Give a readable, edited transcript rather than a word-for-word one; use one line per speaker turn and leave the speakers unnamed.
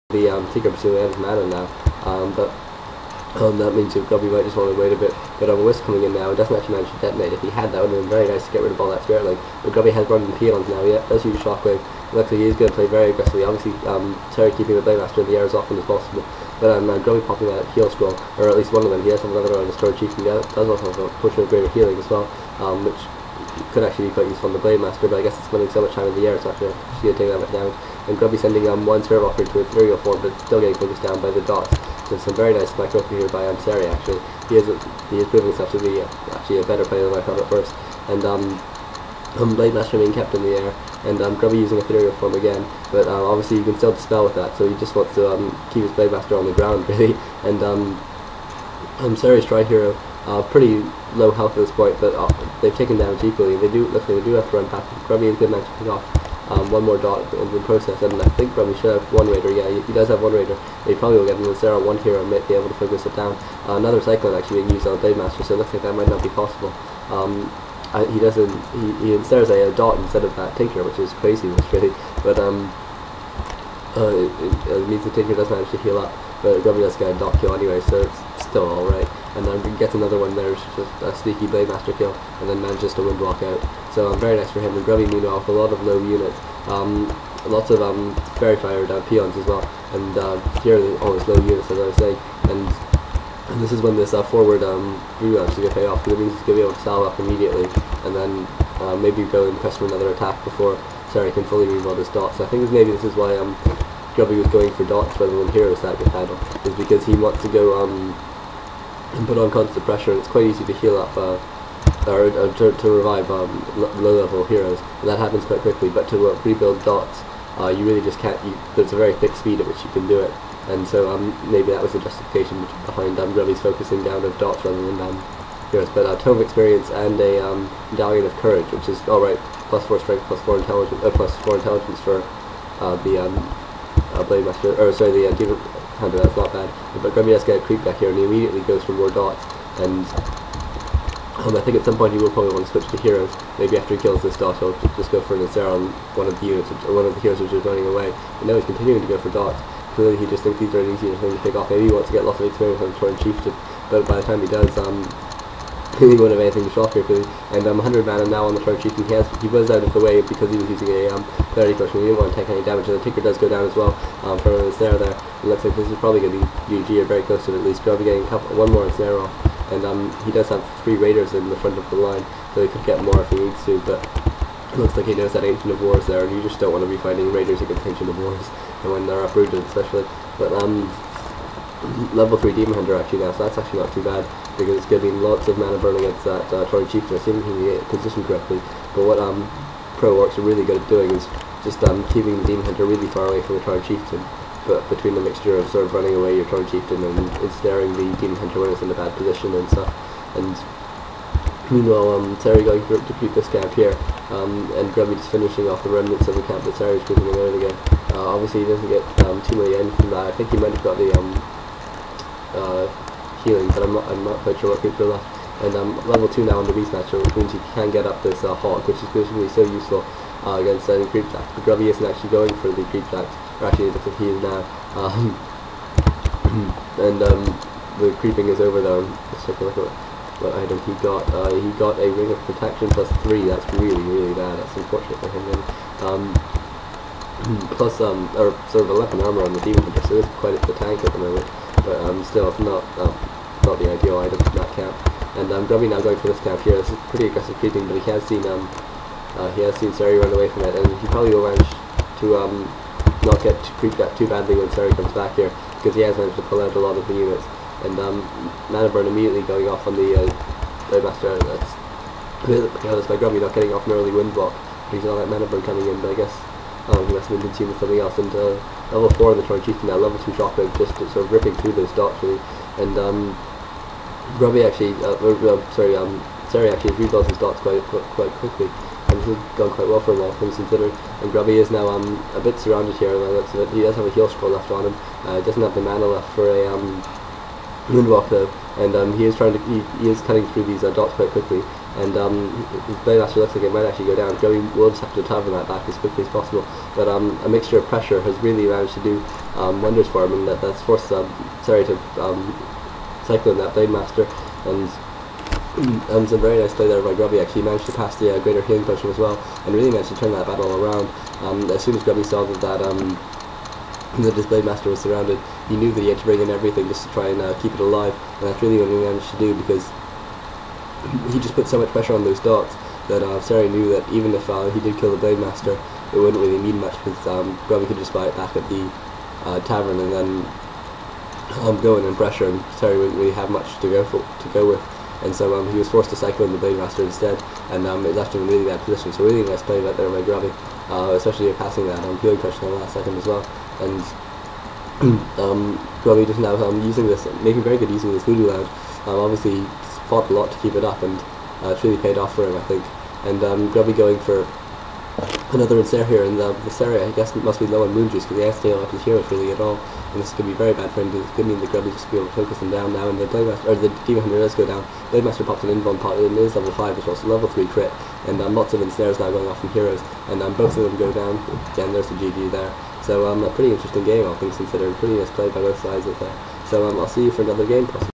the Tinker pursuing out of mana now, but that means Grubby might just want to wait a bit. But Wisp coming in now, it doesn't actually manage to detonate. If he had, that would have been very nice to get rid of all that Spirit Link. But Grubby has running peons now, yeah, does use Shockwave. Luckily he is going to play very aggressively. Obviously Serry keeping the Blademaster in the air as often as possible. But Grubby popping that heal scroll, or at least one of them. He has another one on the Storm Chief, and does also have a potion of greater healing as well, which could actually be quite useful on the Blademaster, but I guess it's spending so much time in the air, it's actually going to take that much damage. And Grubby sending one Spirit Walker to ethereal form, but still getting focused down by the dots. So some very nice micro here by Serry actually. He is proving himself to be actually a better player than I thought at first. And Blademaster being kept in the air, and Grubby using ethereal form again, but obviously you can still dispel with that, so he just wants to keep his Blademaster on the ground really. And Serry's Tri-Hero pretty low health at this point, but they've taken damage equally. They do have to run back. Grubby is good enough to pick off one more dot in the process, and I think Grubby should have one Raider. Yeah, he does have one Raider. He probably will get another Serra, one hero, and might be able to focus it down. Another Cyclone actually being used on Blademaster, so it looks like that might not be possible. He instead has a dot instead of that Tinker, which is craziness really, but it means the Tinker does manage to heal up, but Grubby does get a dot kill anyway, so it's still alright. And then gets another one there, which is a sneaky Blademaster kill, and then manages to windwalk out. So very nice for him. And Grubby meanwhile with a lot of low units, lots of Fairy Fire down peons as well, and here all his low units as I was saying. And this is when this forward relaunch is going to pay off, because it means he's going to be able to salve up immediately, and then maybe go and press for another attack before Serry can fully reload his dots. So I think maybe this is why Grubby was going for dots rather than heroes that can handle, is because he wants to go and put on constant pressure, and it's quite easy to heal up or to revive low-level heroes, and that happens quite quickly. But to rebuild dots, you really just can't. There's a very quick speed at which you can do it, and so maybe that was the justification behind Grubby's focusing down of dots rather than heroes. But Tome of Experience and a Medallion of Courage, which is alright, +4 strength, +4 intelligence, +4 intelligence for the Blademaster, or sorry, the Demon Hunter. That's not bad. But Grubby does get a creep back here, and he immediately goes for more dots. And I think at some point he will probably want to switch to heroes. Maybe after he kills this dot, he'll just go for an Serra on one of the units, or one of the heroes which is running away. And now he's continuing to go for dots. Clearly he just thinks these are an easier thing to pick off. Maybe he wants to get lots of experience on the Torn Chieftain, but by the time he does, he won't have anything to shock here, really. And 100 mana now on the Torn Chieftain. He was out of the way because he was using a clarity potion. He didn't want to take any damage, and the Tinker does go down as well for an Ensnare there. It looks like this is probably going to be GG, or very close to it at least. Grubby getting one more Ensnare off, and he does have 3 Raiders in the front of the line, so he could get more if he needs to, but it looks like he knows that Ancient of Wars there, and you just don't want to be fighting Raiders against Ancient of Wars, and when they're uprooted especially. But level 3 Demon Hunter actually now, so that's actually not too bad, because it's giving lots of mana burn against that Torn Chieftain, assuming he can get it positioned correctly. But what Pro Orcs are really good at doing is just keeping the Demon Hunter really far away from the Torn Chieftain, but between the mixture of sort of running away your Torn Chieftain and ensnaring the Demon Hunter when it's in a bad position and stuff. And meanwhile, Serry going to keep this camp here, and Grubby just finishing off the remnants of the camp that Serry's keeping a minute ago. Obviously he doesn't get too many ends from that. I think he might have got the healing, but I'm not quite sure what creeps are left. And level 2 now on the Beast Matcher, which means you can get up this Hawk, which is basically so useful against creep jacks. But Grubby isn't actually going for the creep jacks, or actually it looks like he is now. And the creeping is over though. Let's take a look at what item he got. He got a Ring of Protection +3. That's really bad. That's unfortunate for him. Plus or sort of 11 armor on the Demon Hunter, so it's quite the tank at the moment. But still, it's not the ideal item from that camp. And Grubby now going for this camp here. This is pretty aggressive creeping, but he has seen Serry run away from it, and he probably will manage to not get creeped at too badly when Serry comes back here, because he has managed to pull out a lot of the units. And mana burn immediately going off on the Blademaster. That's by Grubby not getting off an early wind block. He's got that mana burn coming in, but I guess he must have been consumed with something else. And level 4 on the Torn Chieftain now, level 2 Shockwave, just sort of ripping through those dots really. And Grubby actually, Serry actually rebuilt his dots quite quickly, and this has gone quite well for him, all things considered. And Grubby is now a bit surrounded here, and he does have a heal scroll left on him. He doesn't have the mana left for a moonwalk though, and he is trying to he is cutting through these dots quite quickly, and his blade master looks like it might actually go down. Grubby will just have to tavern that back as quickly as possible, but a mixture of pressure has really managed to do wonders for him, and that's forced Serry to cycle in that blade master, and some very nice play there by Grubby. Actually managed to pass the greater healing potion as well, and really managed to turn that battle around. As soon as Grubby saw that his blade master was surrounded, he knew that he had to bring in everything just to try and keep it alive, and that's really what he managed to do, because he just put so much pressure on those dots that Serry knew that even if he did kill the blade master, it wouldn't really mean much, because Grubby could just buy it back at the tavern and then go in and pressure, and Serry wouldn't really have much to go with. And so he was forced to cycle in the blade master instead, and it left him in a really bad position. So really nice play right there by Grubby, especially passing that healing potion in the last second as well. And Grubby just now using this, making very good use of this voodoo lounge. Obviously fought a lot to keep it up, and it's really paid off for him, I think. And Grubby going for another insert here, and the Serry, I guess, must be low on moon juice, because he has to heal up his heroes really at all, and this could be very bad for him. It could mean that Grubby just be able to focus him down now, and the Blade Master, or the Demon Hunter does go down. Blade Master pops an invuln pot, it is level 5 as well, so level 3 crit, and lots of ensnares now going off from heroes, and both of them go down. Again, there's the GG there. So a pretty interesting game, all things considered. Pretty nice play by both sides of there. So I'll see you for another game, possibly.